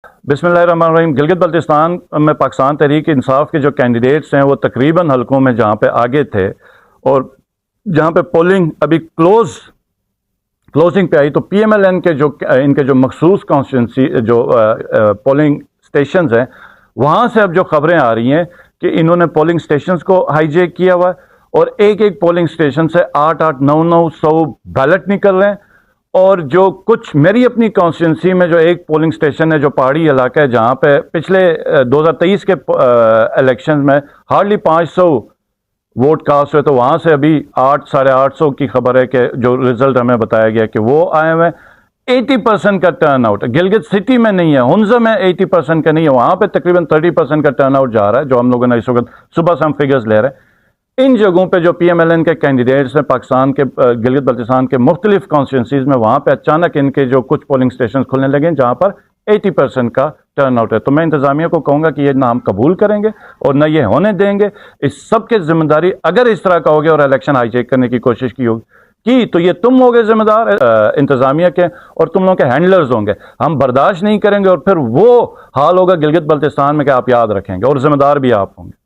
बिस्मिल्लाहिर्रहमानिर्रहीम। गिलगित बल्तिस्तान में पाकिस्तान तहरीक इंसाफ के जो कैंडिडेट्स हैं वो तकरीबन हलकों में जहाँ पे आगे थे और जहाँ पे पोलिंग अभी क्लोजिंग पे आई तो PMLN के जो इनके जो मखसूस कॉन्स्टिट्यूंसी जो पोलिंग स्टेशंस हैं वहाँ से अब जो खबरें आ रही हैं कि इन्होंने पोलिंग स्टेशंस को हाईजैक किया हुआ है और एक एक पोलिंग स्टेशन से 8-8, 9-900 बैलेट निकल रहे हैं। और जो कुछ मेरी अपनी कॉन्स्टिट्यूंसी में जो एक पोलिंग स्टेशन है जो पहाड़ी इलाका है जहाँ पे पिछले 2023 के इलेक्शन में हार्डली 500 वोट कास्ट हुए, तो वहाँ से अभी 800-850 की खबर है कि जो रिजल्ट हमें बताया गया कि वो आए हुए 80% का टर्न आउट। गिलगित सिटी में नहीं है, हुंजा में 80% का नहीं है, वहाँ पे तकरीबन 30% का टर्न आउट जा रहा है जो हम लोगों ने इस वक्त सुबह से हम फिगर्स ले रहे हैं। इन जगहों पे जो PMLN के कैंडिडेट्स हैं पाकिस्तान के गिलगित बल्तिस्तान के मुख्तलिफ कॉन्स्टिट्यूंसीज में वहाँ पे अचानक इनके जो कुछ पोलिंग स्टेशन खुलने लगे जहाँ पर 80% का टर्न आउट है। तो मैं इंतजामिया को कहूँगा कि ये ना हम कबूल करेंगे और ना ये होने देंगे। इस सब की जिम्मेदारी अगर इस तरह का होगा और इलेक्शन हाईजैक करने की कोशिश की होगी तो ये तुम होगे जिम्मेदार इंतजामिया के और तुम लोगों के हैंडलर्स होंगे। हम बर्दाश्त नहीं करेंगे और फिर वो हाल होगा गिलगित बल्तिस्तान में कि आप याद रखेंगे और जिम्मेदार भी आप होंगे।